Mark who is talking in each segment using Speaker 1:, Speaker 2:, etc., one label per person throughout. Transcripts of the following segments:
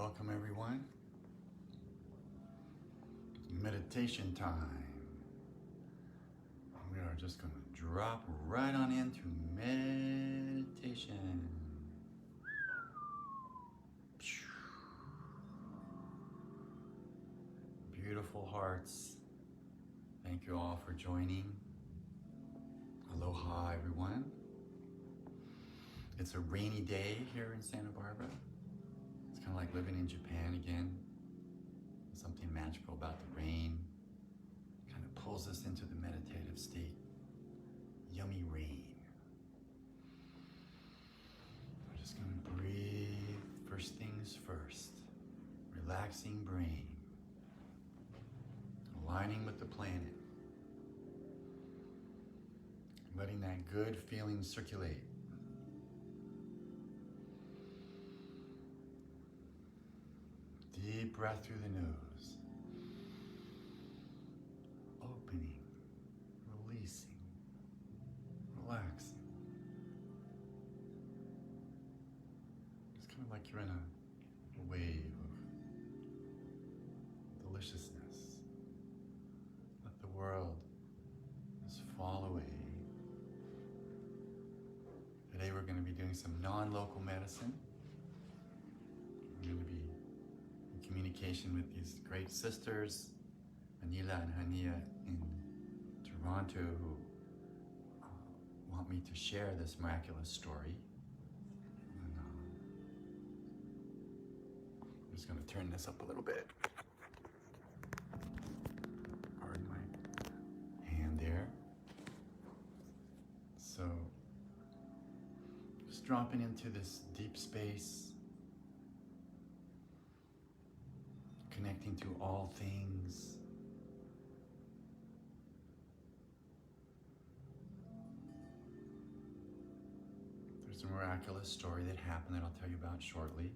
Speaker 1: Welcome everyone. Meditation time. We are just going to drop right on into meditation. Beautiful hearts. Thank you all for joining. Aloha everyone. It's a rainy day here in Santa Barbara. It's kind of like living in Japan again. Something magical about the rain. Kind of pulls us into the meditative state. Yummy rain. We're just going to breathe. First things first. Relaxing brain. Aligning with the planet. Letting that good feeling circulate. Deep breath through the nose. Opening, releasing, relaxing. It's kind of like you're in a wave of deliciousness. Let the world just fall away. Today we're going to be doing some non-local medicine. We're going to be communication with these great sisters, Anila and Hania in Toronto, who want me to share this miraculous story. And, I'm just going to turn this up a little bit. Pardon my hand there. So, just dropping into this deep space. Connecting to all things. There's a miraculous story that happened that I'll tell you about shortly.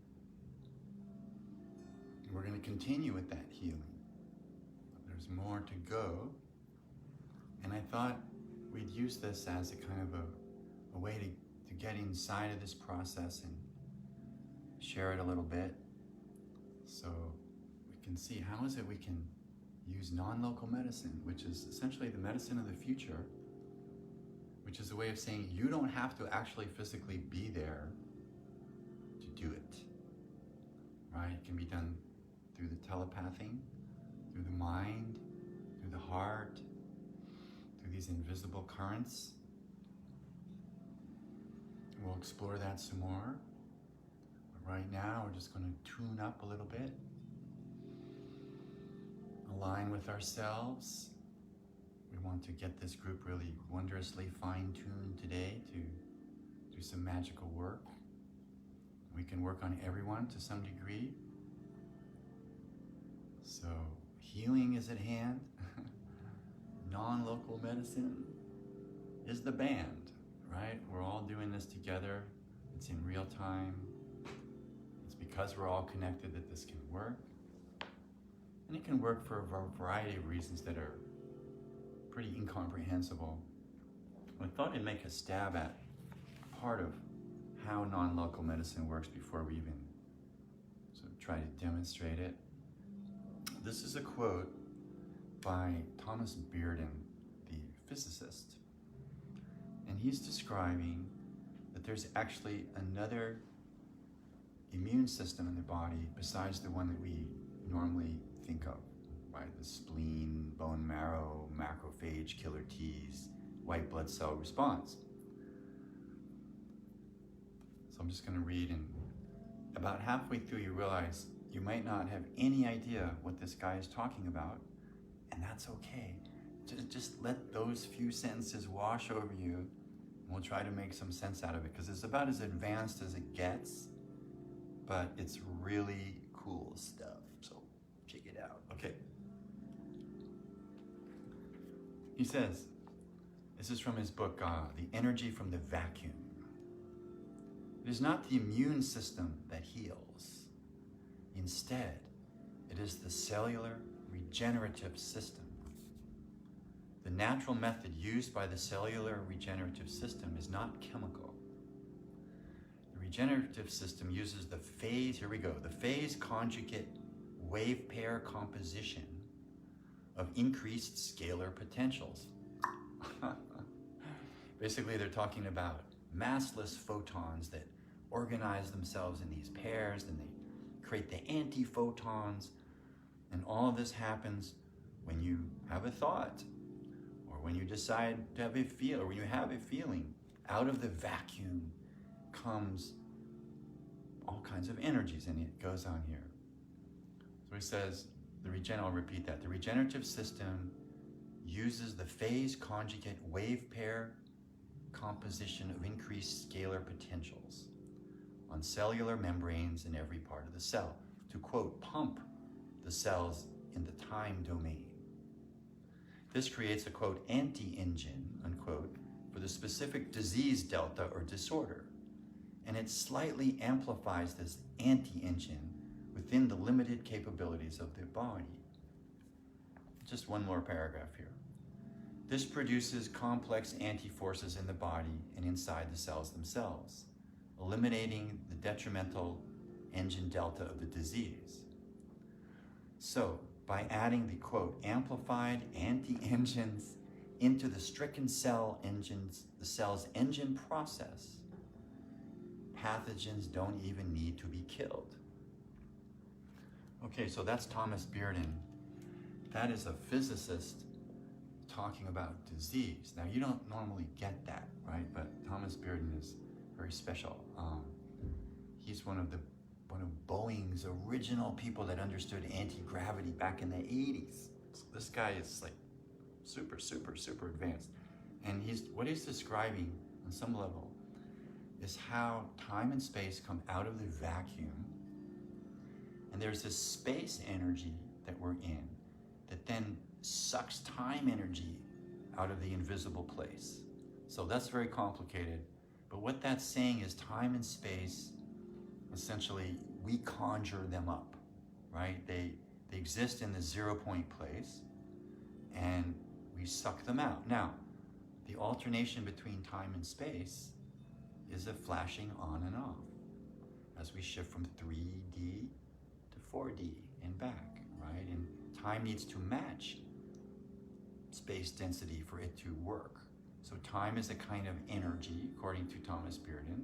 Speaker 1: We're going to continue with that healing. There's more to go. And I thought we'd use this as a kind of a way to get inside of this process and share it a little bit. So can see how is it we can use non-local medicine, which is essentially the medicine of the future, which is a way of saying you don't have to actually physically be there to do it, right? It can be done through the telepathing, through the mind, through the heart, through these invisible currents. We'll explore that some more. But right now, we're just going to tune up a little bit. Align with ourselves. We want to get this group really wondrously fine-tuned today to do some magical work. We can work on everyone to some degree. So healing is at hand. Non-local medicine is the band, right? We're all doing this together. It's in real time. It's because we're all connected that this can work. And it can work for a variety of reasons that are pretty incomprehensible. I thought I'd make a stab at part of how non-local medicine works before we even sort of try to demonstrate it. This is a quote by Thomas Bearden, the physicist. And he's describing that there's actually another immune system in the body besides the one that we normally think of, right? The spleen, bone marrow, macrophage, killer T's, white blood cell response. So I'm just going to read, and about halfway through you realize you might not have any idea what this guy is talking about, and that's okay. Just let those few sentences wash over you, and we'll try to make some sense out of it, because it's about as advanced as it gets, but it's really cool stuff. So check it out. Okay. He says, this is from his book, The Energy from the Vacuum. It is not the immune system that heals. Instead, it is the cellular regenerative system. The natural method used by the cellular regenerative system is not chemical. The regenerative system uses the phase, here we go, the phase conjugate wave pair composition of increased scalar potentials. Basically, they're talking about massless photons that organize themselves in these pairs, and they create the antiphotons, and all of this happens when you have a thought, or when you decide to have a feel, or when you have a feeling. Out of the vacuum comes all kinds of energies, and it goes on here. So he says, I'll repeat that. The regenerative system uses the phase conjugate wave pair composition of increased scalar potentials on cellular membranes in every part of the cell to, quote, pump the cells in the time domain. This creates a, quote, anti-engine, unquote, for the specific disease delta or disorder, and it slightly amplifies this anti-engine within the limited capabilities of the body. Just one more paragraph here. This produces complex anti-forces in the body and inside the cells themselves, eliminating the detrimental engine delta of the disease. So, by adding the, quote, amplified anti-engines into the stricken cell engines, the cell's engine process, pathogens don't even need to be killed. Okay, so that's Thomas Bearden. That is a physicist talking about disease. Now, you don't normally get that, right? But Thomas Bearden is very special. He's one of Boeing's original people that understood anti-gravity back in the 80s. So this guy is like super, super, super advanced. And what he's describing on some level is how time and space come out of the vacuum, and there's this space energy that we're in that then sucks time energy out of the invisible place. So that's very complicated, but what that's saying is time and space, essentially, we conjure them up, right? They exist in the 0 point place, and we suck them out. Now, the alternation between time and space is a flashing on and off as we shift from 3D to 4D and back, right? And time needs to match space density for it to work. So time is a kind of energy, according to Thomas Bearden.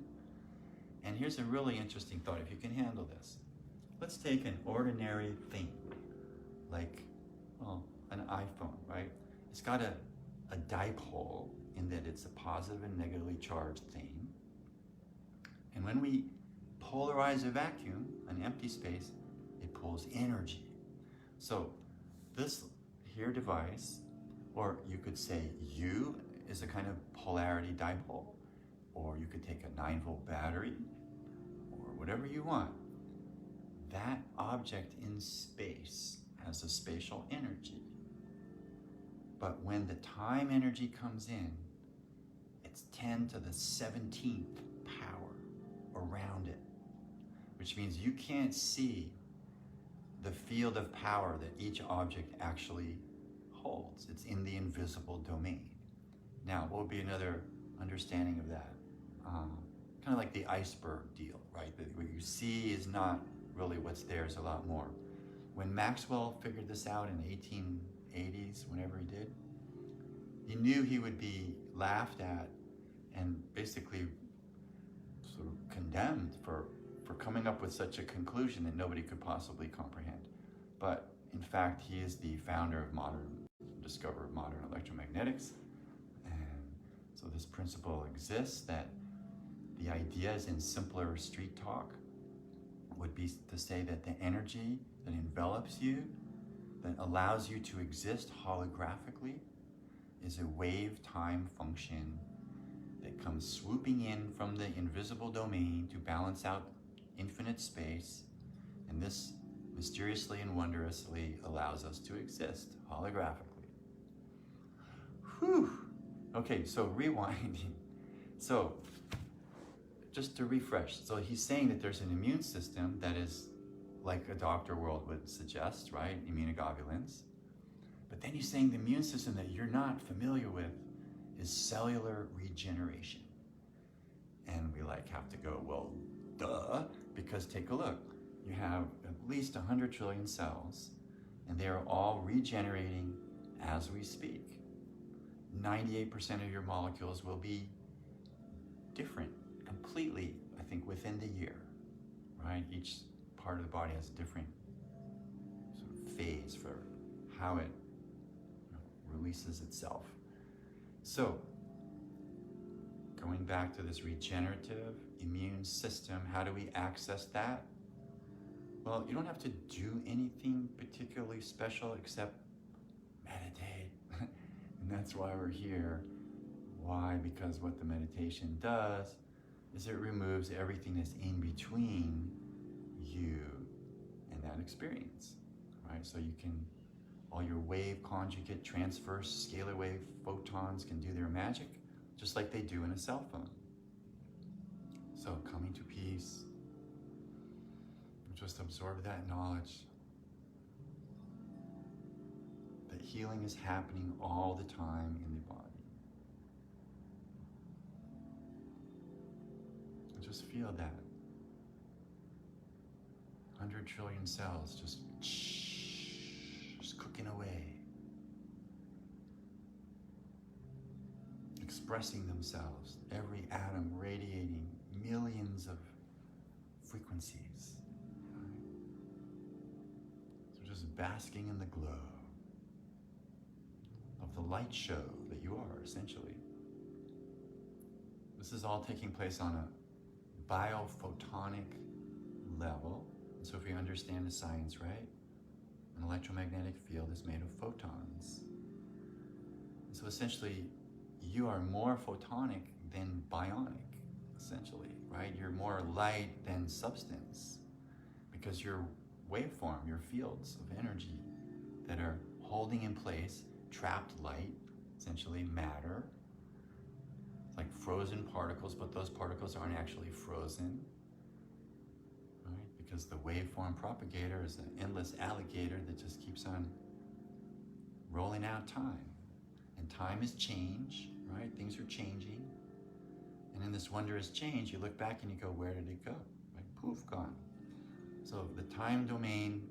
Speaker 1: And here's a really interesting thought, if you can handle this. Let's take an ordinary thing, like, well, an iPhone, right? It's got a dipole in that it's a positive and negatively charged thing. And when we polarize a vacuum, an empty space, it pulls energy. So this here device, or you could say U, is a kind of polarity dipole, or you could take a 9-volt battery, or whatever you want. That object in space has a spatial energy. But when the time energy comes in, it's 10 to the 17th power around it, which means you can't see the field of power that each object actually holds. It's in the invisible domain. Now, what would be another understanding of that? Kind of like the iceberg deal, right? That what you see is not really what's there, is a lot more. When Maxwell figured this out in the 1880s, whenever he did, he knew he would be laughed at and basically sort of condemned for coming up with such a conclusion that nobody could possibly comprehend. But in fact, he is the founder of discoverer of modern electromagnetics. And so this principle exists, that the ideas in simpler street talk would be to say that the energy that envelops you, that allows you to exist holographically, is a wave time function that comes swooping in from the invisible domain to balance out infinite space, and this mysteriously and wondrously allows us to exist holographically. Whew! Okay, so rewinding. So, just to refresh, so he's saying that there's an immune system that is like a doctor world would suggest, right? Immunoglobulins. But then he's saying the immune system that you're not familiar with is cellular regeneration. And we have to go, well, duh, because take a look. You have at least 100 trillion cells, and they are all regenerating as we speak. 98% of your molecules will be different completely, I think, within the year, right? Each part of the body has a different sort of phase for how it releases itself. So, going back to this regenerative immune system, how do we access that? Well, you don't have to do anything particularly special except meditate. And that's why we're here. Why? Because what the meditation does is it removes everything that's in between you and that experience, right? So you can, all your wave conjugate transverse scalar wave photons can do their magic just like they do in a cell phone. So coming to peace, just absorb that knowledge that healing is happening all the time in the body. And just feel that. 100 trillion cells just cooking away. Expressing themselves, every atom radiating millions of frequencies. So just basking in the glow of the light show that you are, essentially. This is all taking place on a biophotonic level. And so if you understand the science right, an electromagnetic field is made of photons. And so essentially, you are more photonic than bionic, essentially, right? You're more light than substance because your waveform, your fields of energy that are holding in place trapped light, essentially matter, like frozen particles, but those particles aren't actually frozen, right? Because the waveform propagator is an endless alligator that just keeps on rolling out time. And time is change, right? Things are changing. And in this wondrous change, you look back and you go, where did it go? Right? Poof, gone. So the time domain,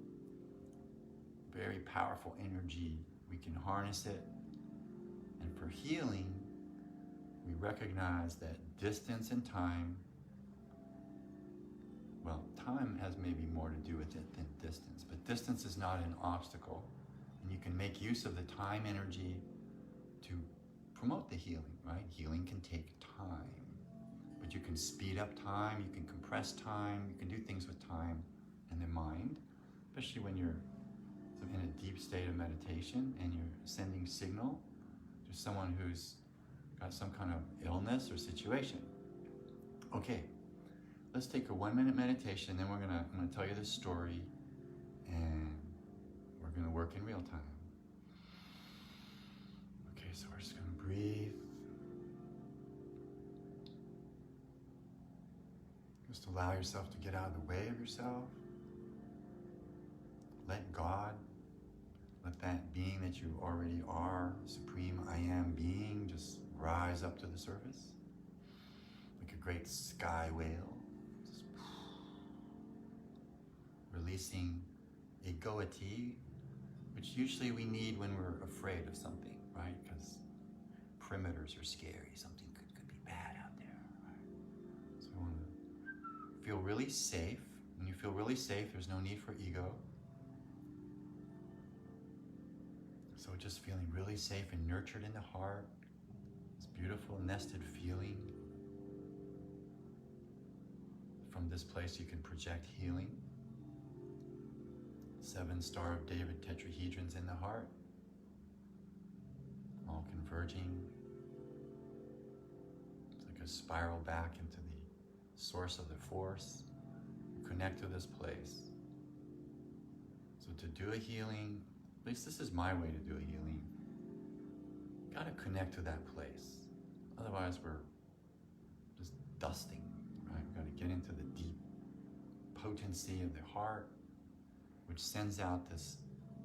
Speaker 1: very powerful energy. We can harness it. And for healing, we recognize that distance and time, well, time has maybe more to do with it than distance, but distance is not an obstacle. And you can make use of the time energy to promote the healing, right? Healing can take time, but you can speed up time, you can compress time, you can do things with time and the mind, especially when you're in a deep state of meditation and you're sending signal to someone who's got some kind of illness or situation. Okay, let's take a 1-minute meditation, then I'm gonna tell you this story and we're gonna work in real time. Okay, so we're just gonna breathe. Just allow yourself to get out of the way of yourself. Let God, let that being that you already are, supreme I am being, just rise up to the surface like a great sky whale. Just releasing egoity, which usually we need when we're afraid of something, right? Because perimeters are scary. Something could be bad out there, right? So we want to feel really safe. When you feel really safe, there's no need for ego. So just feeling really safe and nurtured in the heart. This beautiful nested feeling. From this place you can project healing. 7 Star of David tetrahedrons in the heart. All converging. It's like a spiral back into the source of the force. Connect to this place. So to do a healing, at least this is my way to do a healing, you gotta connect to that place. Otherwise we're just dusting, right? We gotta get into the deep potency of the heart, which sends out this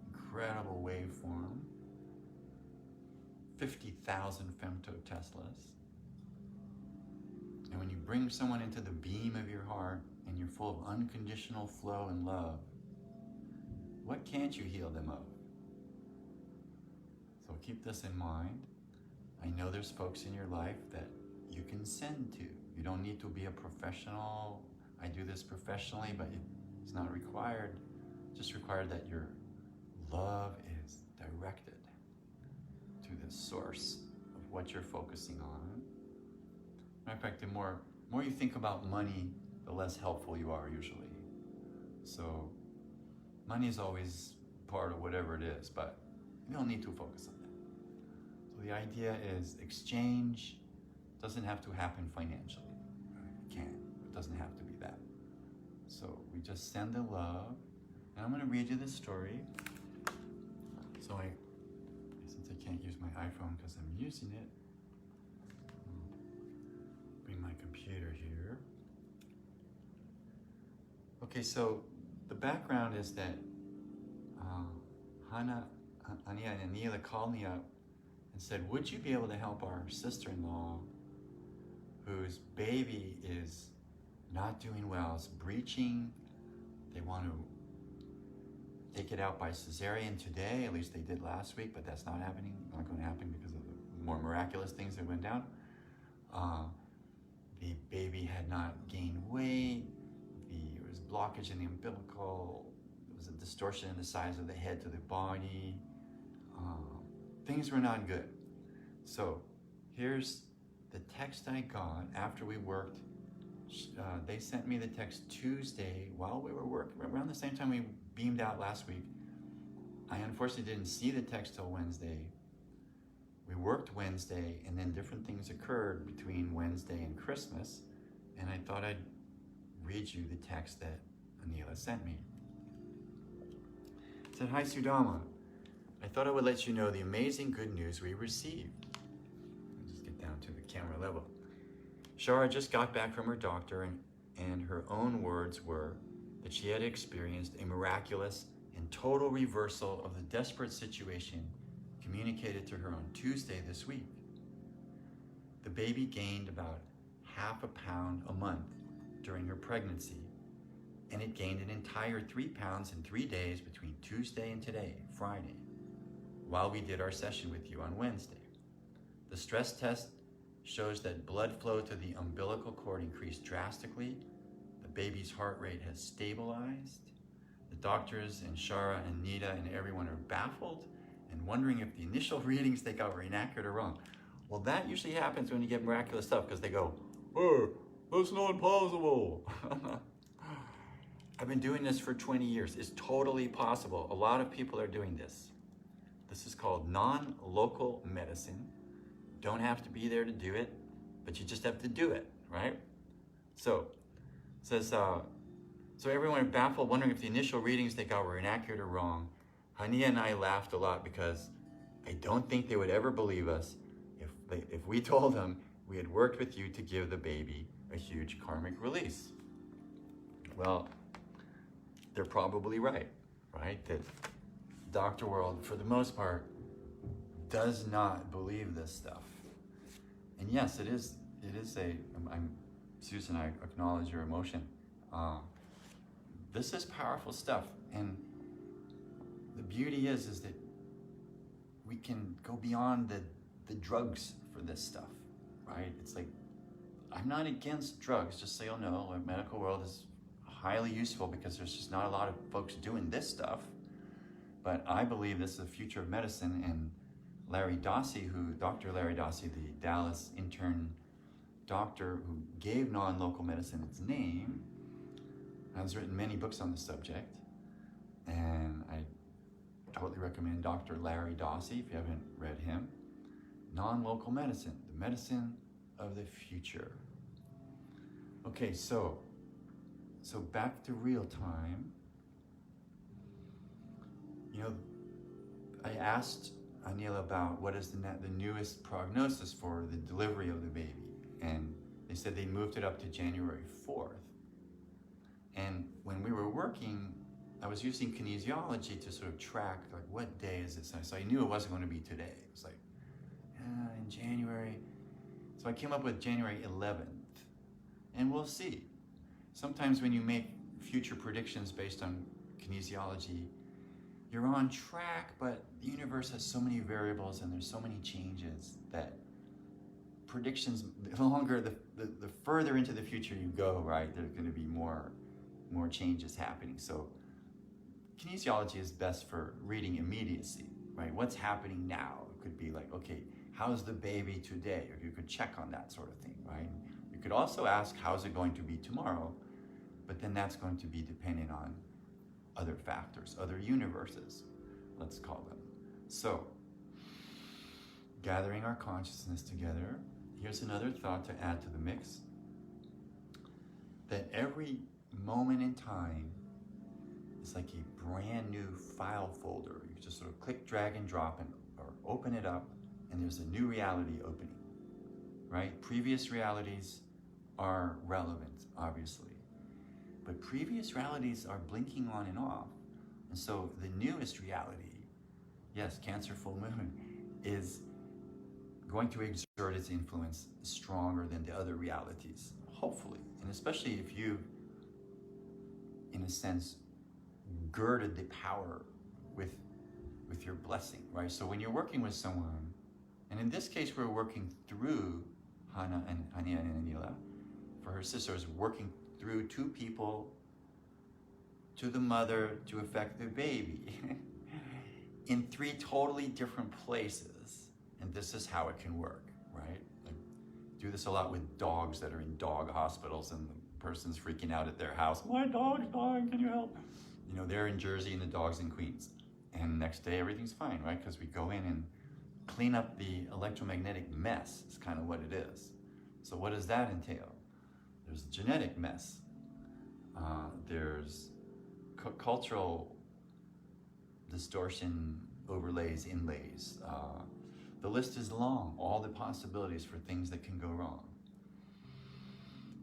Speaker 1: incredible waveform, 50,000 femtoteslas. And when you bring someone into the beam of your heart, and you're full of unconditional flow and love, what can't you heal them of? So keep this in mind. I know there's folks in your life that you can send to. You don't need to be a professional. I do this professionally, but it's not required. Just required that your love is directed to the source of what you're focusing on. Matter of fact, the more you think about money, the less helpful you are usually. So money is always part of whatever it is, but you don't need to focus on that. So the idea is exchange doesn't have to happen financially. Right? It can. It doesn't have to be that. So we just send the love. And I'm going to read you this story. So since I can't use my iPhone because I'm using it, bring my computer here. Okay, so the background is that Ania and Anila called me up and said, would you be able to help our sister-in-law whose baby is not doing well, is breaching. They want to take it out by cesarean today, at least they did last week, but that's not happening, not going to happen because of the more miraculous things that went down. The baby had not gained weight, there was blockage in the umbilical, there was a distortion in the size of the head to the body. Things were not good. So here's the text I got after we worked. They sent me the text Tuesday while we were working, around the same time we beamed out last week. I unfortunately didn't see the text till Wednesday. We worked Wednesday, and then different things occurred between Wednesday and Christmas, and I thought I'd read you the text that Anila sent me. It said, "Hi Sudama, I thought I would let you know the amazing good news we received." I'll just get down to the camera level. Shara just got back from her doctor, and her own words were that she had experienced a miraculous and total reversal of the desperate situation communicated to her on Tuesday this week. The baby gained about ½ pound a month during her pregnancy, and it gained an entire 3 pounds in 3 days between Tuesday and today, Friday, while we did our session with you on Wednesday. The stress test shows that blood flow to the umbilical cord increased drastically. The baby's heart rate has stabilized. The doctors and Shara and Nita and everyone are baffled and wondering if the initial readings they got were inaccurate or wrong. Well, that usually happens when you get miraculous stuff because they go, "Oh, that's not possible." I've been doing this for 20 years. It's totally possible. A lot of people are doing this. This is called non-local medicine. Don't have to be there to do it, but you just have to do it, right? So, it says, so everyone baffled, wondering if the initial readings they got were inaccurate or wrong. Hania and I laughed a lot because I don't think they would ever believe us if we told them we had worked with you to give the baby a huge karmic release. Well, they're probably right? That doctor world, for the most part, does not believe this stuff. And yes, it is Susan, I acknowledge your emotion. This is powerful stuff, and the beauty is that we can go beyond the drugs for this stuff, right? It's like, I'm not against drugs, just so you'll know. The medical world is highly useful because there's just not a lot of folks doing this stuff. But I believe this is the future of medicine, and Dr. Larry Dossey, the Dallas intern doctor who gave non-local medicine its name, has written many books on the subject, and I totally recommend Dr. Larry Dossey if you haven't read him. Non-local medicine, the medicine of the future. Okay, so back to real time. I asked Anila about what is the newest prognosis for the delivery of the baby, and they said they moved it up to January 4th. And when we were working, I was using kinesiology to sort of track, like, what day is this? So I knew it wasn't going to be today. It was like, in January. So I came up with January 11th, and we'll see. Sometimes when you make future predictions based on kinesiology, you're on track, but the universe has so many variables and there's so many changes that predictions, the longer, the further into the future you go, right, there's going to be more changes happening. So kinesiology is best for reading immediacy, right? What's happening now? It could be like, okay, how's the baby today? Or you could check on that sort of thing, right? You could also ask, how's it going to be tomorrow? But then that's going to be dependent on other factors, other universes, let's call them. So, gathering our consciousness together, here's another thought to add to the mix, that every moment in time is like a brand new file folder. You just sort of click, drag, and drop, or open it up, and there's a new reality opening, right? Previous realities are relevant, obviously, but previous realities are blinking on and off. And so the newest reality, yes, Cancer full moon, is going to exert its influence stronger than the other realities, hopefully. And especially if you, in a sense, girded the power with your blessing, right? So when you're working with someone, and in this case we're working through Hana and Anila, for her sisters, working through two people to the mother to affect the baby in three totally different places. And this is how it can work, right? I do this a lot with dogs that are in dog hospitals and the person's freaking out at their house. My dog's dying, can you help? You know, they're in Jersey and the dog's in Queens. And next day everything's fine, right? Because we go in and clean up the electromagnetic mess, is kind of what it is. So what does that entail? There's a genetic mess. There's cultural distortion, overlays, inlays. The list is long, all the possibilities for things that can go wrong.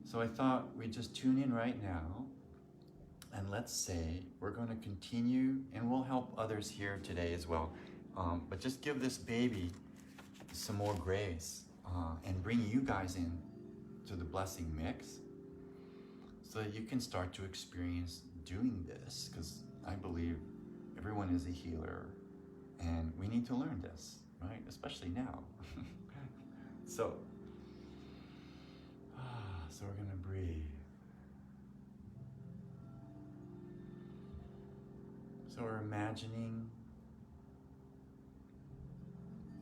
Speaker 1: So I thought we'd just tune in right now, and let's say we're going to continue, and we'll help others here today as well, but just give this baby some more grace and bring you guys in to the blessing mix so that you can start to experience doing this, because I believe everyone is a healer and we need to learn this, right? Especially now. So we're gonna breathe. So we're imagining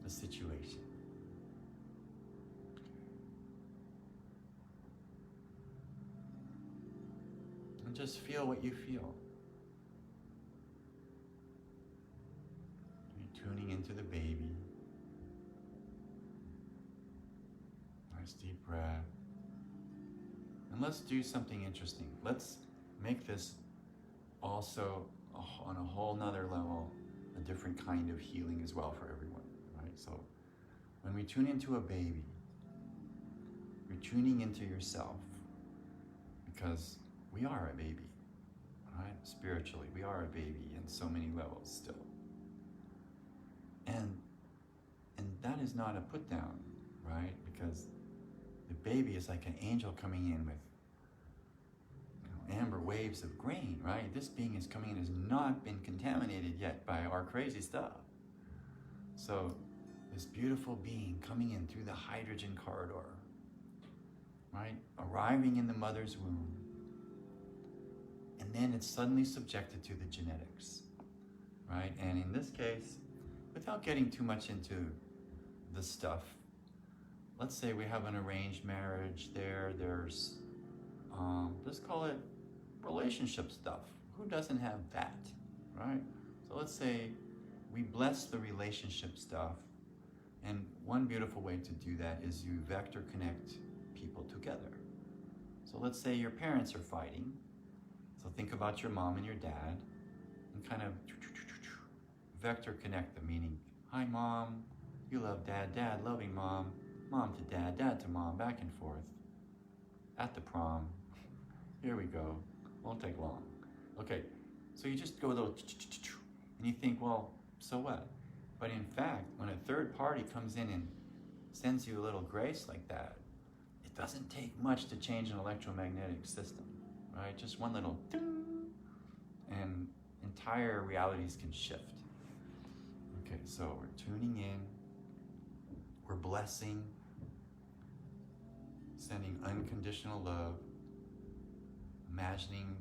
Speaker 1: the situation. And just feel what you feel. You're tuning into the baby. Nice deep breath. And let's do something interesting. Let's make this also on a whole nother level, a different kind of healing as well for everyone, right? So when we tune into a baby, you're tuning into yourself, because we are a baby, right? Spiritually, we are a baby in so many levels still. And that is not a put down, right? Because the baby is like an angel coming in with amber waves of grain, right? This being is coming in, has not been contaminated yet by our crazy stuff. So this beautiful being coming in through the hydrogen corridor, right? Arriving in the mother's womb. And then it's suddenly subjected to the genetics, right? And in this case, without getting too much into the stuff, let's say we have an arranged marriage there, there's, let's call it relationship stuff. Who doesn't have that, right? So let's say we bless the relationship stuff, and one beautiful way to do that is you vector connect people together. So let's say your parents are fighting, so think about your mom and your dad, and kind of vector connect them, meaning, hi mom, you love dad, dad loving mom, mom to dad, dad to mom, back and forth. At the prom, here we go, won't take long. Okay, so you just go a little and you think, well, so what? But in fact, when a third party comes in and sends you a little grace like that, it doesn't take much to change an electromagnetic system, right? Just one little ding, and entire realities can shift. Okay, so we're tuning in, we're blessing, sending unconditional love, imagining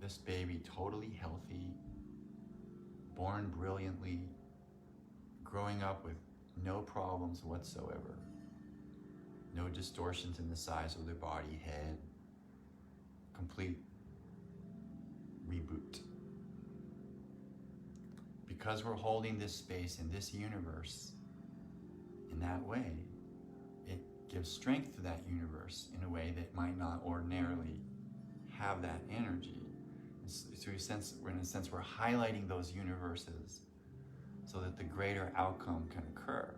Speaker 1: this baby totally healthy, born brilliantly, growing up with no problems whatsoever, no distortions in the size of their body, head, complete reboot. Because we're holding this space in this universe in that way, it gives strength to that universe in a way that might not ordinarily have that energy. So in a sense, we're highlighting those universes so that the greater outcome can occur.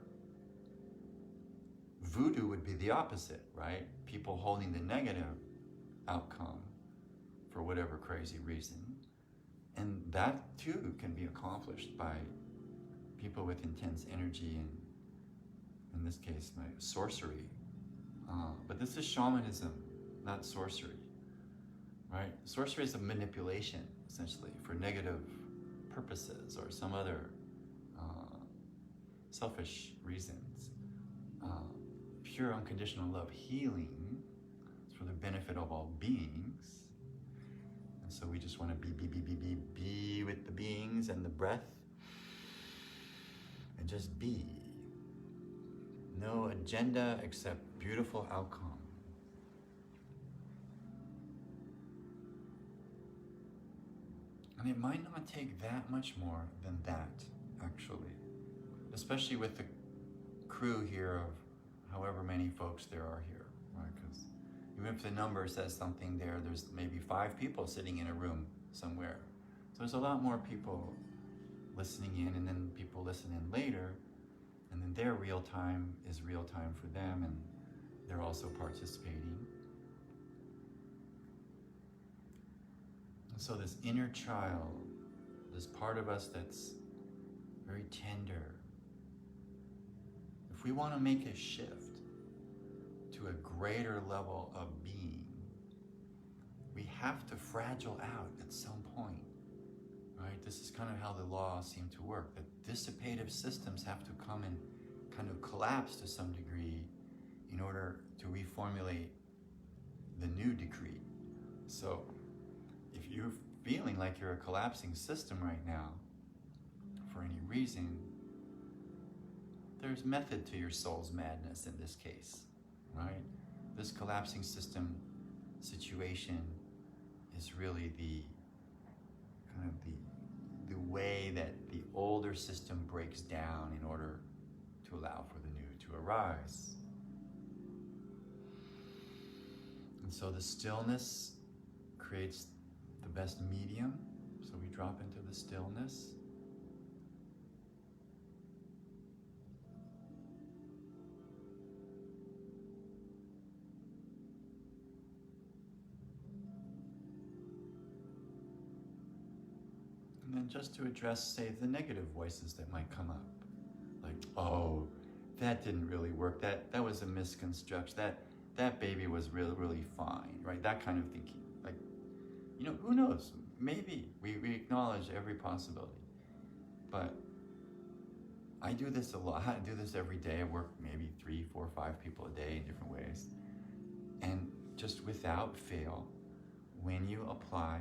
Speaker 1: Voodoo would be the opposite, right? People holding the negative outcome for whatever crazy reason. And that too can be accomplished by people with intense energy and, in this case, sorcery. But this is shamanism, not sorcery, right? Sorcery is a manipulation, essentially, for negative purposes or some other selfish reasons. Pure unconditional love healing is for the benefit of all beings. And so we just want to be with the beings and the breath and just be. No agenda except beautiful outcome. And it might not take that much more than that, actually. Especially with the crew here of however many folks there are here, right? Because even if the number says something there, there's maybe 5 people sitting in a room somewhere. So there's a lot more people listening in, and then people listen in later, and then their real time is real time for them, and they're also participating. And so this inner child, this part of us that's very tender, if we want to make a shift to a greater level of being, we have to fragile out at some point, right? This is kind of how the laws seem to work, that dissipative systems have to come and kind of collapse to some degree in order to reformulate the new decree. So if you're feeling like you're a collapsing system right now, for any reason, there's method to your soul's madness in this case, right? This collapsing system situation is really the kind of the way that the older system breaks down in order to allow for the new to arise. And so the stillness creates the best medium. So we drop into the stillness. And then just to address, say, the negative voices that might come up. Like, oh, that didn't really work. That was a misconstruction. That baby was really, really fine, right? That kind of thinking. Like, who knows? Maybe. We acknowledge every possibility. But I do this a lot. I do this every day. I work maybe 3, 4, 5 people a day in different ways. And just without fail, when you apply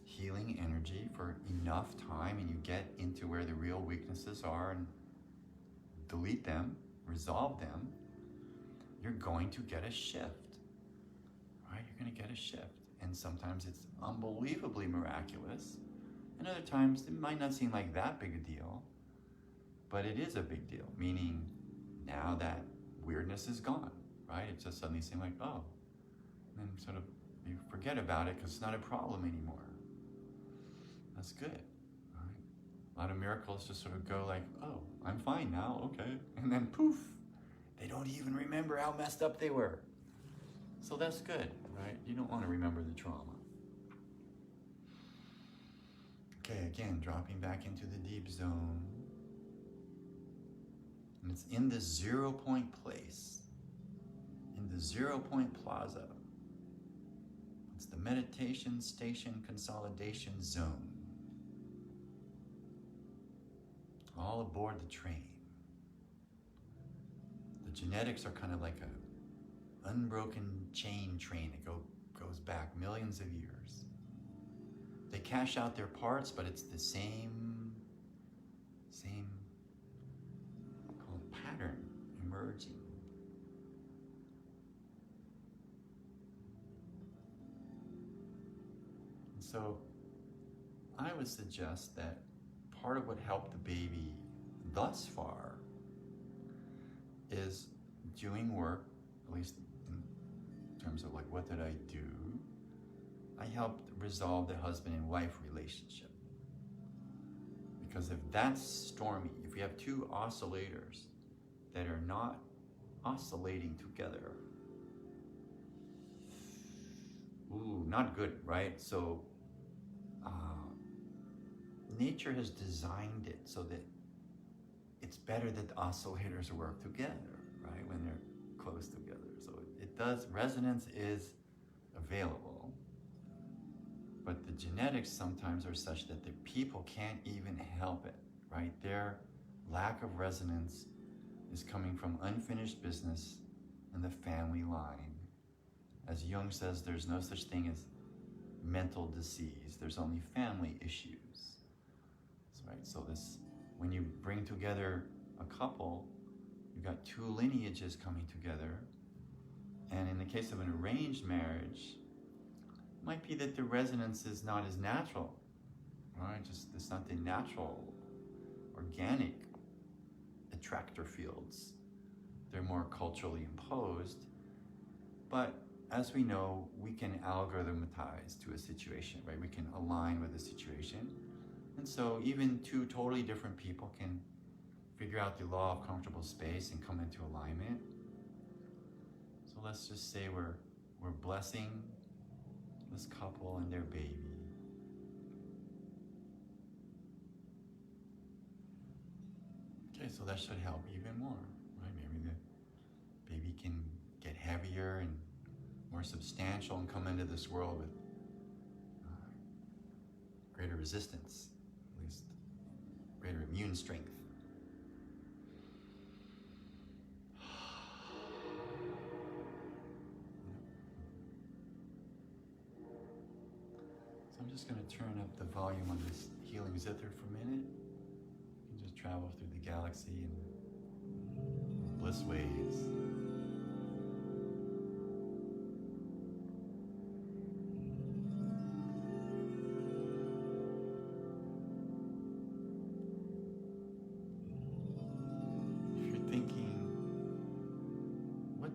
Speaker 1: healing energy for enough time and you get into where the real weaknesses are and delete them, resolve them, you're going to get a shift, right? You're going to get a shift. And sometimes it's unbelievably miraculous. And other times it might not seem like that big a deal, but it is a big deal, meaning now that weirdness is gone, right? It just suddenly seems like, oh, and then sort of you forget about it because it's not a problem anymore. That's good, right? A lot of miracles just sort of go like, oh, I'm fine now, okay. And then poof, they don't even remember how messed up they were. So that's good, right? You don't want to remember the trauma. Okay, again, dropping back into the deep zone. And it's in this 0 point place, in the 0 point plaza. It's the meditation station consolidation zone. All aboard the train. The genetics are kind of like a unbroken chain train that goes back millions of years. They cash out their parts, but it's the same call it pattern emerging. And so I would suggest that part of what helped the baby thus far is doing work, at least in terms of like, what did I do? I helped resolve the husband and wife relationship. Because if that's stormy, if we have two oscillators that are not oscillating together, not good, right? So nature has designed it so that it's better that the oscillators work together, right? When they're close together. So it does, resonance is available, but the genetics sometimes are such that the people can't even help it, right? Their lack of resonance is coming from unfinished business in the family line. As Jung says, there's no such thing as mental disease. There's only family issues, right? So this, when you bring together a couple, you've got two lineages coming together. And in the case of an arranged marriage, it might be that the resonance is not as natural, right? Just, it's not the natural, organic attractor fields. They're more culturally imposed. But as we know, we can algorithmatize to a situation, right? We can align with the situation. And so even two totally different people can figure out the law of comfortable space and come into alignment. So let's just say we're blessing this couple and their baby. Okay, so that should help even more, right? Maybe the baby can get heavier and more substantial and come into this world with greater resistance, at least greater immune strength. So I'm just going to turn up the volume on this healing zither for a minute. You can just travel through the galaxy in bliss waves.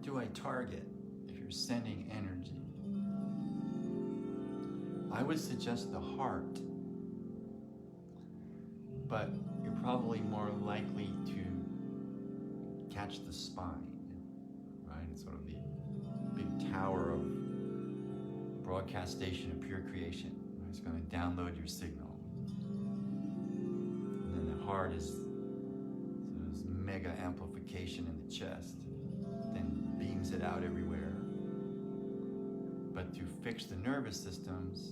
Speaker 1: Do I target if you're sending energy? I would suggest the heart, but you're probably more likely to catch the spine, right? It's sort of the big tower of broadcast station of pure creation. Right? It's going to download your signal. And then the heart is this mega amplification in the chest. Beams it out everywhere. But to fix the nervous systems,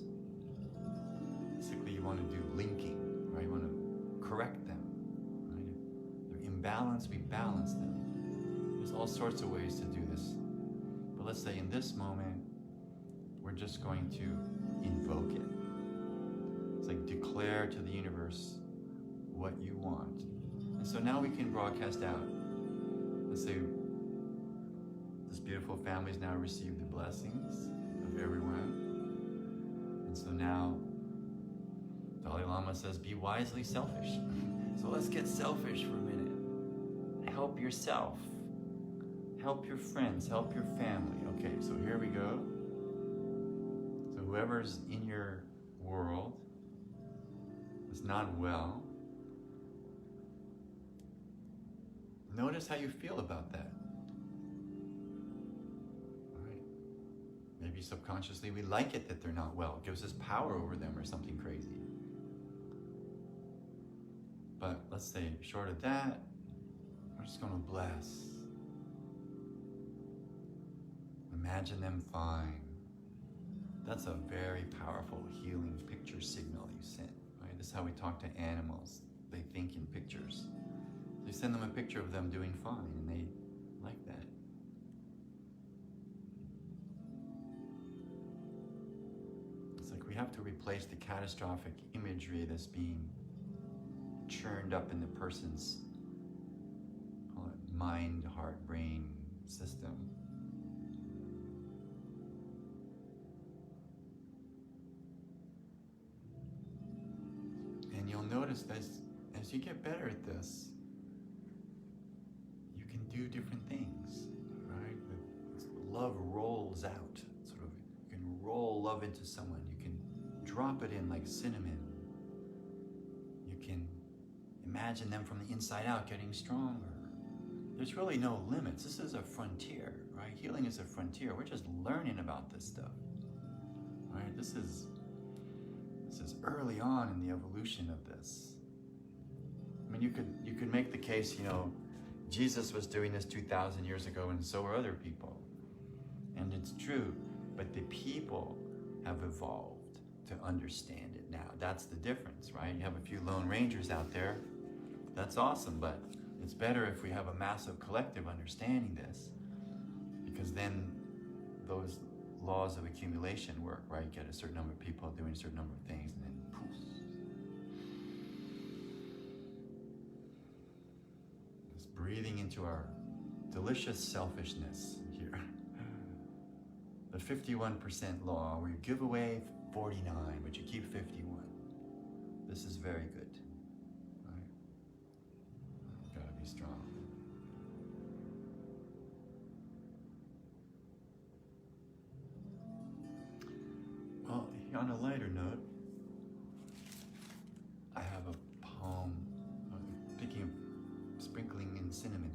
Speaker 1: basically you want to do linking, right? You want to correct them, right? If they're imbalanced, we balance them. There's all sorts of ways to do this. But let's say in this moment, we're just going to invoke it. It's like declare to the universe what you want. And so now we can broadcast out. Let's say, this beautiful family's now received the blessings of everyone. And so now Dalai Lama says, be wisely selfish. So let's get selfish for a minute. Help yourself. Help your friends. Help your family. Okay, so here we go. So whoever's in your world is not well, notice how you feel about that. Maybe subconsciously we like it that they're not well. It gives us power over them or something crazy. But let's say short of that, we're just going to bless. Imagine them fine. That's a very powerful healing picture signal you send, right? This is how we talk to animals. They think in pictures. You send them a picture of them doing fine, and they like that. It's like we have to replace the catastrophic imagery that's being churned up in the person's mind, heart, brain system. And you'll notice that as you get better at this, you can do different things, right? Love rolls out, sort of. You can roll love into someone. You can drop it in like cinnamon. You can imagine them from the inside out getting stronger. There's really no limits. This is a frontier, right? Healing is a frontier. We're just learning about this stuff, right? This is early on in the evolution of this. I mean, you could make the case, Jesus was doing this 2,000 years ago, and so are other people. And it's true, but the people have evolved to understand it now. That's the difference, right? You have a few Lone Rangers out there. That's awesome, but it's better if we have a massive collective understanding this, because then those laws of accumulation work, right? You get a certain number of people doing a certain number of things, and then poof. Just breathing into our delicious selfishness here. The 51% law, where you give away 49, but you keep 51. This is very good, right? You gotta be strong. Well, on a lighter note, I have a poem, sprinkling in cinnamon.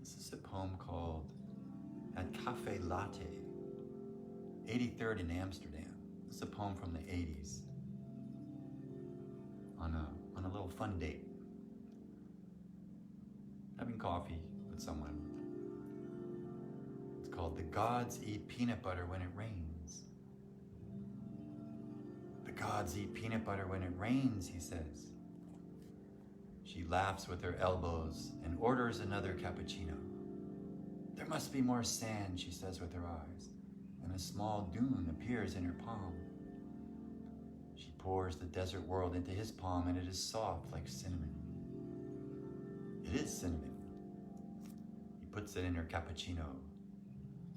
Speaker 1: This is a poem called At Cafe Latte, 83rd in Amsterdam. This is a poem from the 80s on a little fun date. Having coffee with someone. It's called The Gods Eat Peanut Butter When It Rains. The gods eat peanut butter when it rains, he says. She laughs with her elbows and orders another cappuccino. There must be more sand, she says with her eyes, and a small dune appears in her palm. She pours the desert world into his palm, and it is soft like cinnamon. It is cinnamon. He puts it in her cappuccino.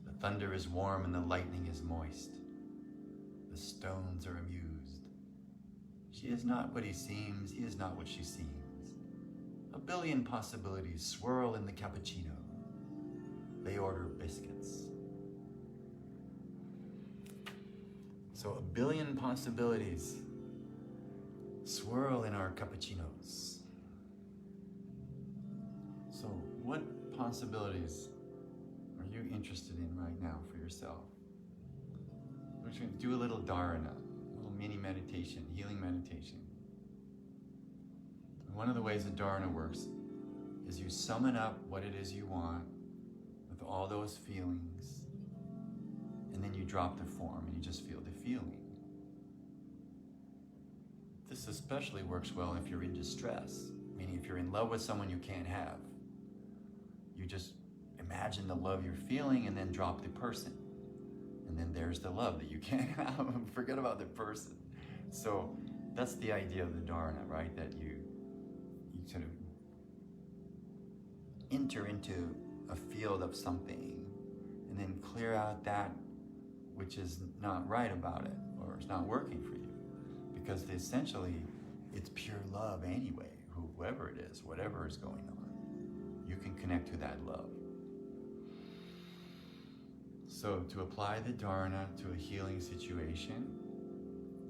Speaker 1: The thunder is warm and the lightning is moist. The stones are amused. She is not what he seems, he is not what she seems. A billion possibilities swirl in the cappuccino. They order biscuits. So a billion possibilities swirl in our cappuccinos. So what possibilities are you interested in right now for yourself? We're going to do a little dharana, a little mini meditation, healing meditation. And one of the ways that dharana works is you summon up what it is you want with all those feelings, and then you drop the form and you just feel the feeling. This especially works well if you're in distress, meaning if you're in love with someone you can't have. You just imagine the love you're feeling and then drop the person. And then there's the love that you can't have. Forget about the person. So that's the idea of the dharana, right? That you sort of enter into a field of something and then clear out that which is not right about it or is not working for you. Because essentially, it's pure love anyway, whoever it is, whatever is going on. You can connect to that love. So to apply the dharana to a healing situation,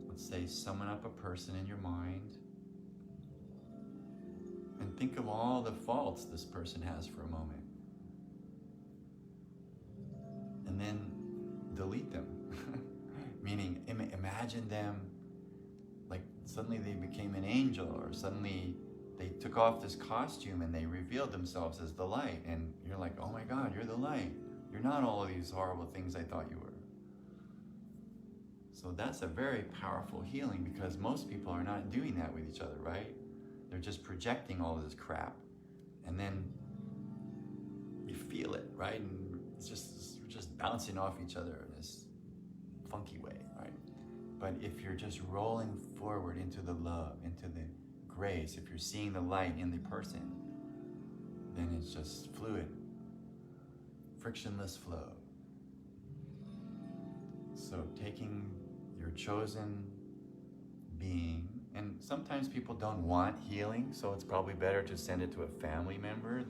Speaker 1: let's say summon up a person in your mind and think of all the faults this person has for a moment. And then delete them. Meaning imagine them like suddenly they became an angel, or suddenly they took off this costume and they revealed themselves as the light. And you're like, oh my God, you're the light. You're not all of these horrible things I thought you were. So that's a very powerful healing, because most people are not doing that with each other, right? They're just projecting all of this crap, and then you feel it, right? And it's just bouncing off each other in this funky way, right? But if you're just rolling forward into the love, into the grace, if you're seeing the light in the person, then it's just fluid, frictionless flow. So taking your chosen being, and sometimes people don't want healing, so it's probably better to send it to a family member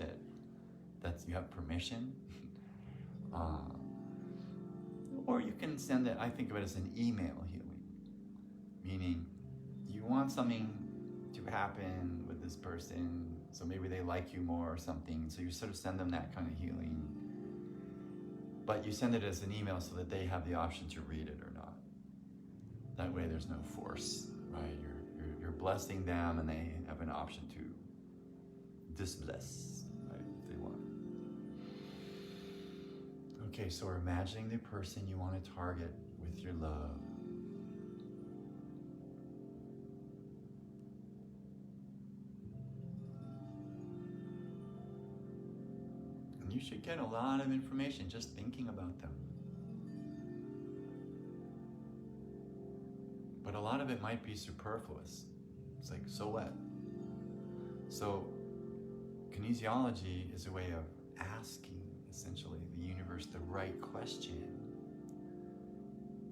Speaker 1: that's you have permission. Or you can send it, I think of it as an email healing, meaning you want something to happen with this person, so maybe they like you more or something, so you sort of send them that kind of healing, but you send it as an email so that they have the option to read it or not. That way there's no force, right? You're blessing them, and they have an option to disbless, right, if they want. Okay, so we're imagining the person you want to target with your love. And you should get a lot of information just thinking about them. But a lot of it might be superfluous. It's like, so what? So kinesiology is a way of asking, essentially, the universe the right question.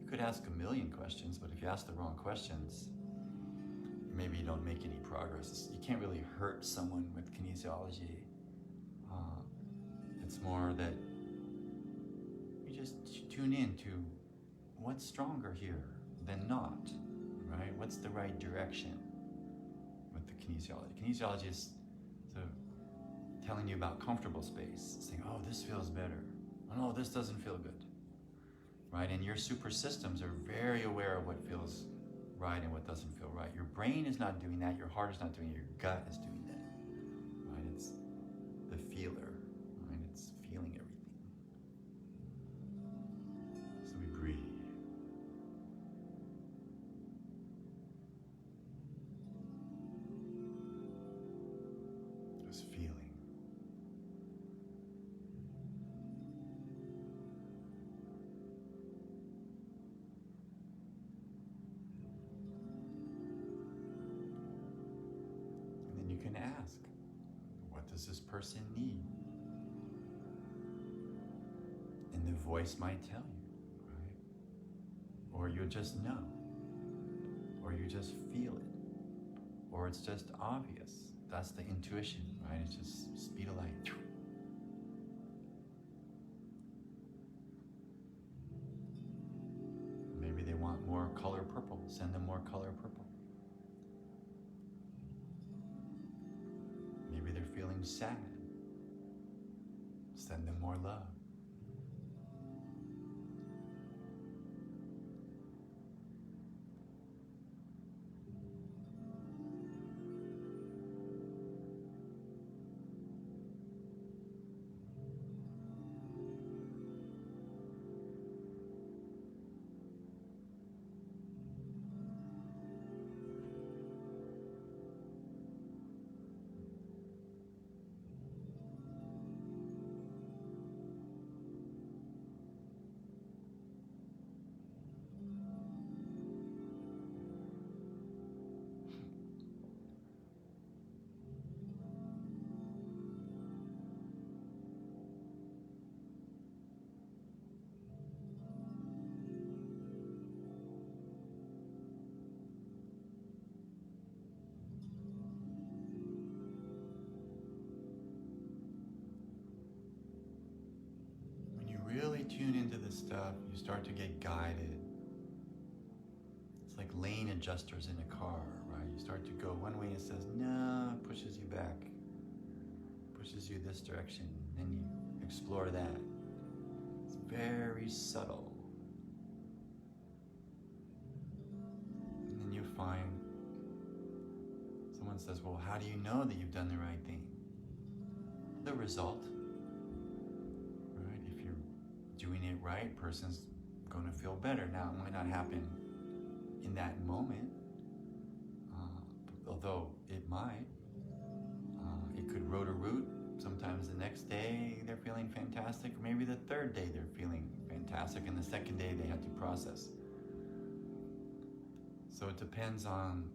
Speaker 1: You could ask a million questions, but if you ask the wrong questions, maybe you don't make any progress. You can't really hurt someone with kinesiology. It's more that you just tune in to what's stronger here than not, right? What's the right direction with the kinesiology? Kinesiology is sort of telling you about comfortable space, saying, oh, this feels better. Oh, no, this doesn't feel good, right? And your super systems are very aware of what feels right and what doesn't feel right. Your brain is not doing that. Your heart is not doing it. Your gut is doing that, right? It's the feeler, right? It's feeling everything. So we breathe. Just feeling. And then you can ask, what does this person need? And the voice might tell you, right? Or you'll just know. Or you just feel it. Or it's just obvious. That's the intuition, right? It's just speed of light. Maybe they want more color purple. Send them more color purple. Maybe they're feeling sad. Send them more love. Really tune into this stuff, you start to get guided. It's like lane adjusters in a car, right? You start to go one way, it says, no, it pushes you back. Pushes you this direction, and you explore that. It's very subtle. And then you find, someone says, well, how do you know that you've done the right thing? The result. Doing it right, person's going to feel better. Now, it might not happen in that moment, although it might. It could root. Sometimes the next day they're feeling fantastic, or maybe the third day they're feeling fantastic, and the second day they have to process. So it depends on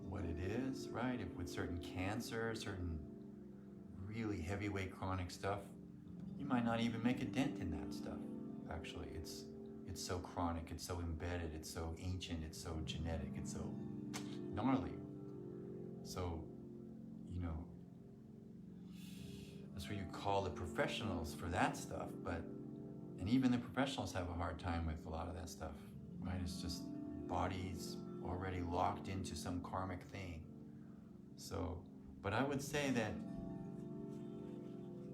Speaker 1: what it is, right? If with certain cancer, certain really heavyweight chronic stuff, you might not even make a dent in that stuff. Actually, it's so chronic, it's so embedded, it's so ancient, it's so genetic, it's so gnarly. So, you know, that's where you call the professionals for that stuff, and even the professionals have a hard time with a lot of that stuff, right? It's just bodies already locked into some karmic thing. So, but I would say that,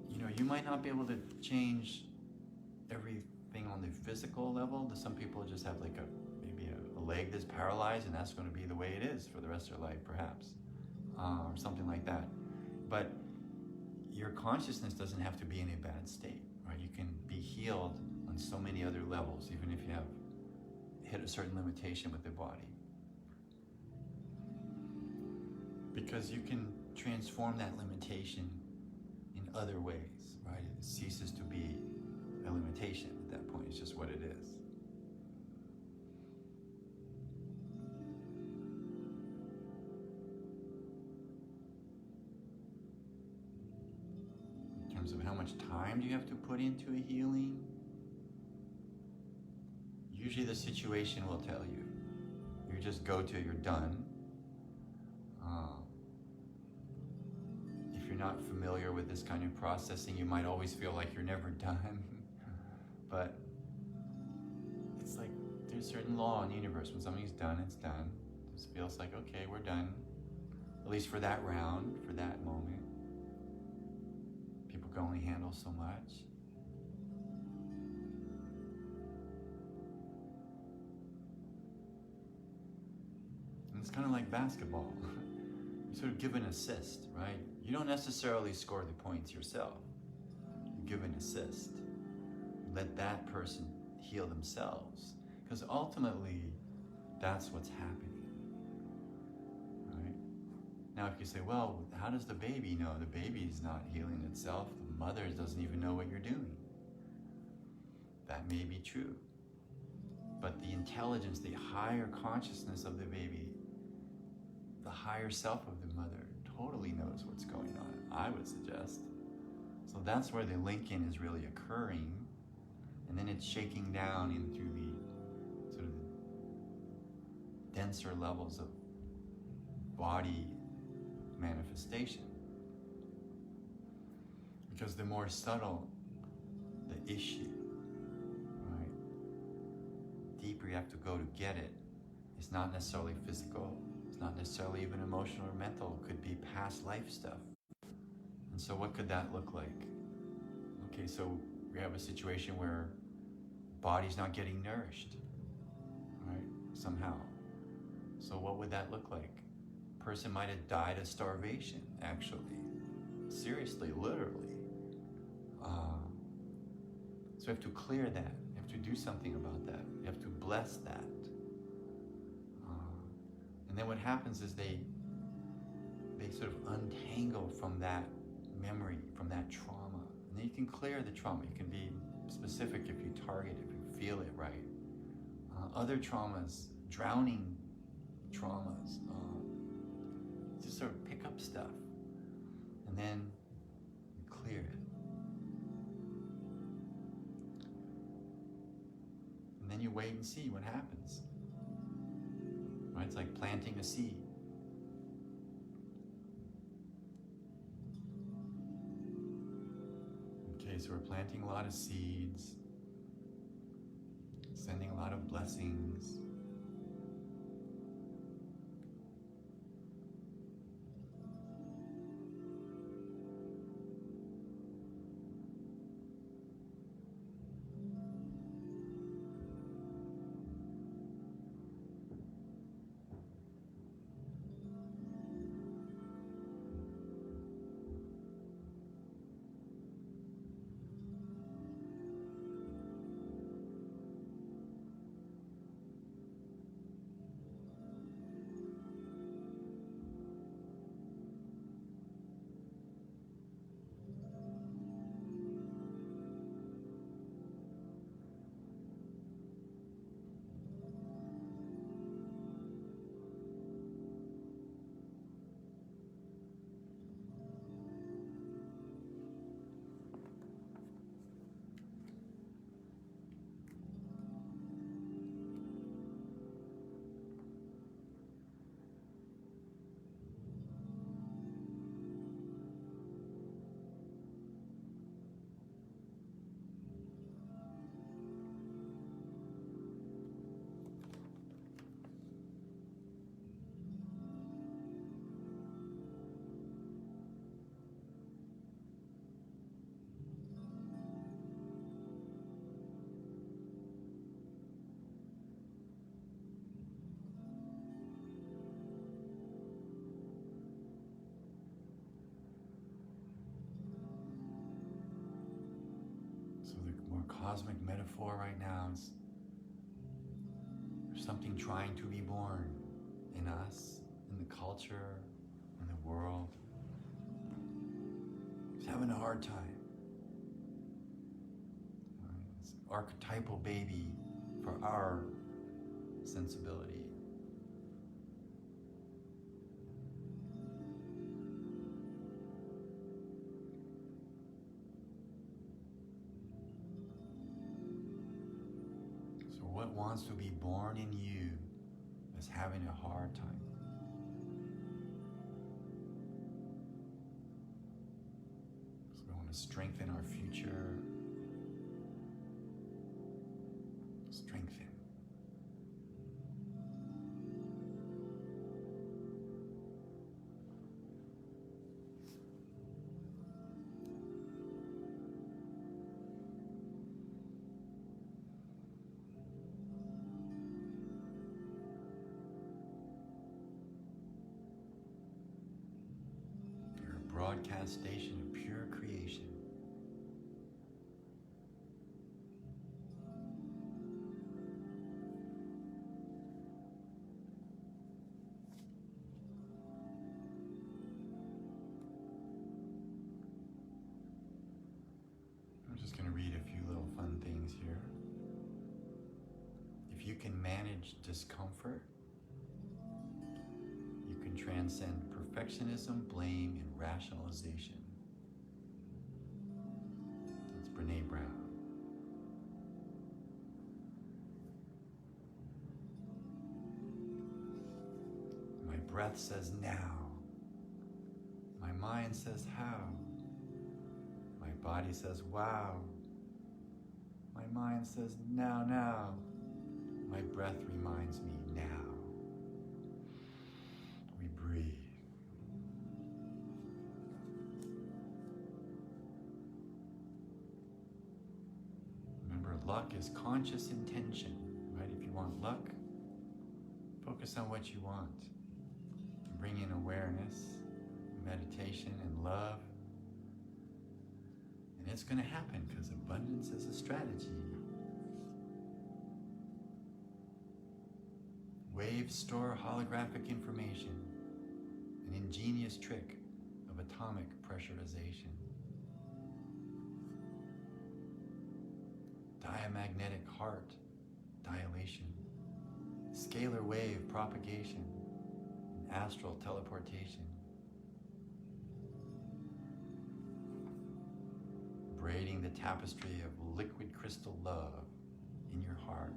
Speaker 1: you know, you might not be able to change everything on the physical level. Some people just have like maybe a leg that's paralyzed, and that's going to be the way it is for the rest of their life, perhaps, or something like that. But your consciousness doesn't have to be in a bad state, right? You can be healed on so many other levels, even if you have hit a certain limitation with the body. Because you can transform that limitation in other ways, right? It ceases to be a limitation at that point. It's just what it is. In terms of how much time do you have to put into a healing, usually the situation will tell you. You just go till you're done. If you're not familiar with this kind of processing, you might always feel like you're never done. But it's like there's a certain law in the universe. When something's done, it's done. It just feels like, okay, we're done. At least for that round, for that moment. People can only handle so much. And it's kind of like basketball. You sort of give an assist, right? You don't necessarily score the points yourself. You give an assist. Let that person heal themselves. Because ultimately, that's what's happening, right? Now, if you say, well, how does the baby know? The baby's not healing itself. The mother doesn't even know what you're doing. That may be true. But the intelligence, the higher consciousness of the baby, the higher self of the mother totally knows what's going on, I would suggest. So that's where the link-in is really occurring. And then it's shaking down into the sort of denser levels of body manifestation. Because the more subtle the issue, right, deeper you have to go to get it. It's not necessarily physical. It's not necessarily even emotional or mental. It could be past life stuff. And so what could that look like? Okay, so we have a situation where body's not getting nourished, right, somehow. So what would that look like? Person might have died of starvation, actually. Seriously, literally. So you have to clear that. You have to do something about that. You have to bless that. And then what happens is they sort of untangle from that memory, from that trauma. And then you can clear the trauma. You can be specific if you target it, if you feel it right. Other traumas, drowning traumas, just sort of pick up stuff and then clear it. And then you wait and see what happens. Right? It's like planting a seed. Okay, so we're planting a lot of seeds, sending a lot of blessings. cosmic metaphor right now. There's something trying to be born in us, in the culture, in the world. It's having a hard time. It's an archetypal baby for our sensibility. So what wants to be born in you is having a hard time. So we want to strengthen our future. Strengthen. You're a broadcast station of pure creation. I'm just going to read a few little fun things here. If you can manage discomfort, you can transcend perfectionism, blame, and rationalization. That's Brené Brown. My breath says now. My mind says how. My body says wow. My mind says now, now. My breath reminds me now. We breathe. Remember, luck is conscious intention, right? If you want luck, focus on what you want. Bring in awareness, meditation, and love. And it's going to happen because abundance is a strategy. Waves store holographic information, an ingenious trick of atomic pressurization. Diamagnetic heart dilation, scalar wave propagation, and astral teleportation. Braiding the tapestry of liquid crystal love in your heart.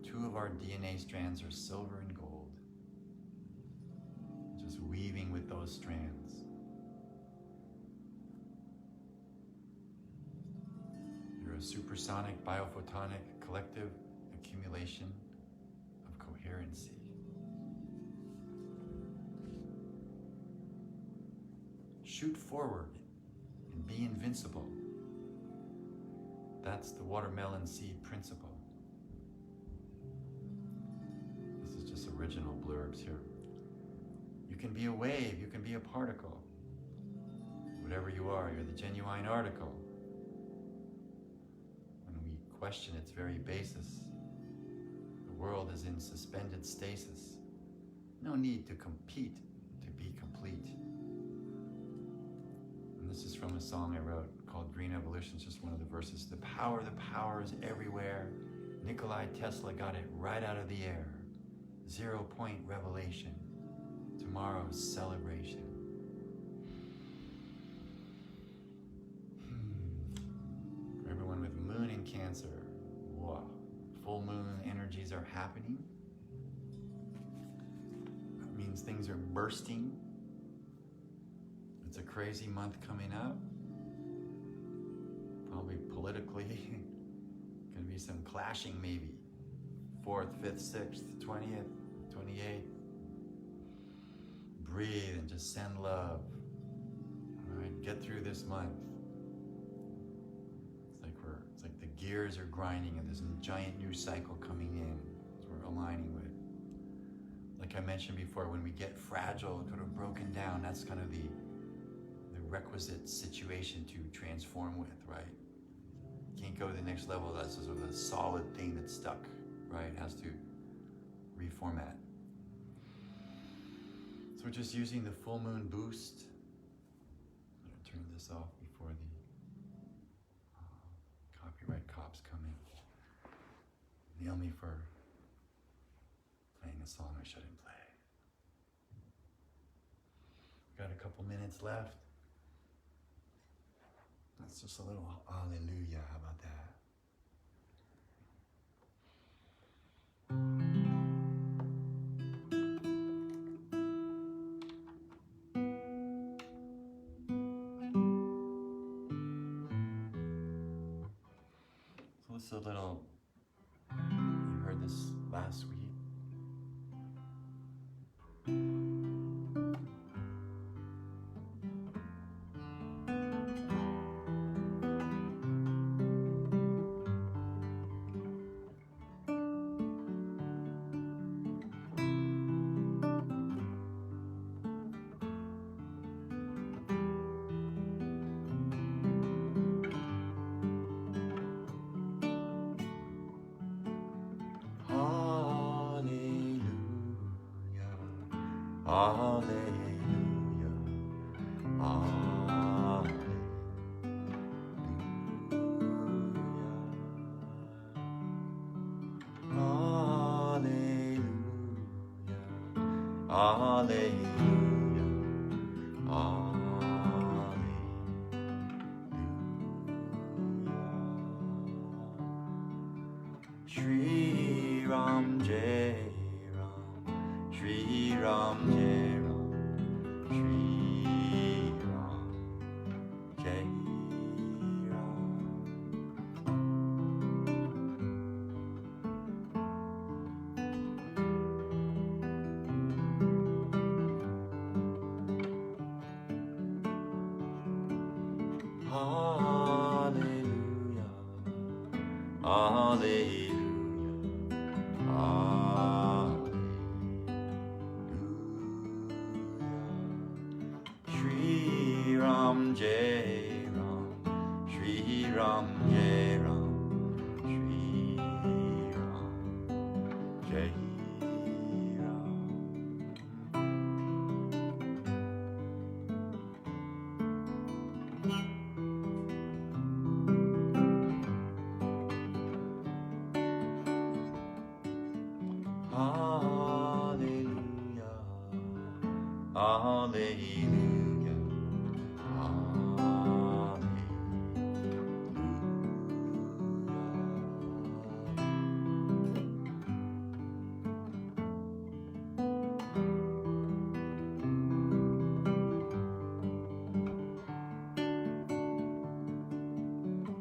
Speaker 1: 2 of our DNA strands are silver and gold. Just weaving with those strands. You're a supersonic, biophotonic, collective accumulation of coherency. Shoot forward and be invincible. That's the watermelon seed principle. This is just original blurbs here. You can be a wave, you can be a particle. Whatever you are, you're the genuine article. When we question its very basis, the world is in suspended stasis. No need to compete to be complete. And this is from a song I wrote called Green Evolution. It's just one of the verses. The power is everywhere. Nikolai Tesla got it right out of the air. 0 point revelation. Tomorrow's celebration. For everyone with moon in Cancer, wow. Full moon energies are happening. That means things are bursting. It's a crazy month coming up. Probably politically, gonna be some clashing maybe. 4th, 5th, 6th, 20th, 28th. Breathe and just send love. All right, get through this month. It's like the gears are grinding and there's a giant new cycle coming in. That we're aligning with. Like I mentioned before, when we get fragile, sort of broken down, that's kind of the requisite situation to transform with, right? can't go to the next level. That's sort of a solid thing that's stuck, right? It has to reformat. So we're just using the full moon boost. I'm gonna turn this off before the copyright cops come in. Nail me for playing a song I shouldn't play. Got a couple minutes left. That's just a little hallelujah. How about that? So this is a little, you heard this last week. Hallelujah, hallelujah, hallelujah, hallelujah. Shri Ram Jai Ram, Shri Ram Jai Ram, Shri Ram Jai Ram. Hallelujah, hallelujah. Shri Ram Jai Ram, Shri Ram Jai Ram, Shri Ram Jai Ram. Hallelujah, hallelujah,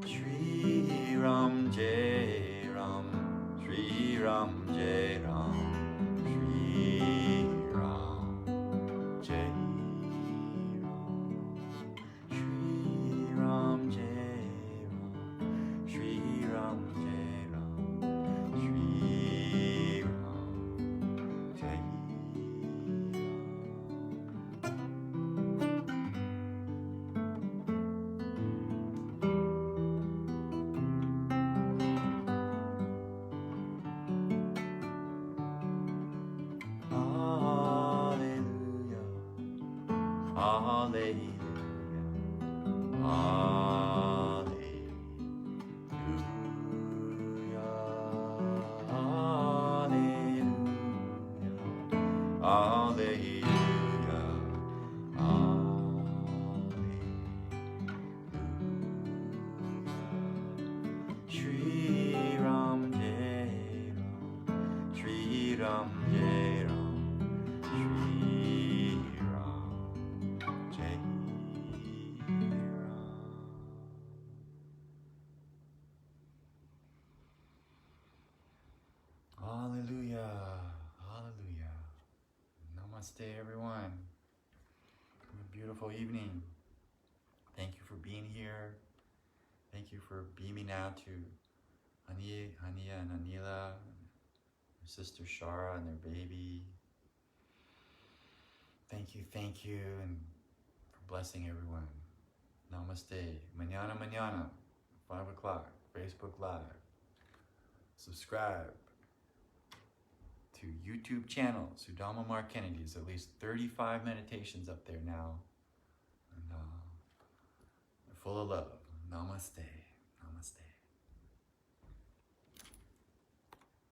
Speaker 1: Shri Ram Jai Ram, Shri Ram Jai Ram, Shri Ram Jai Ram, Shri Ram Jai Ram, Shri Ram Jai Ram, Shri Ram Jai Ram. Hallelujah, hallelujah, hallelujah. Shri Ram Jai Ram, Shri Ram Jai Ram, Shri Ram Jai Ram. Hallelujah, hallelujah. Namaste, everyone. Have a beautiful evening. Thank you for being here. Thank you for beaming out to Hania and Anila, her sister Shara and their baby. Thank you, and for blessing everyone. Namaste. Mañana, 5 o'clock. Facebook Live. Subscribe to YouTube channel, Sudama Mark Kennedy. There's at least 35 meditations up there now. And they're full of love. Namaste. Namaste.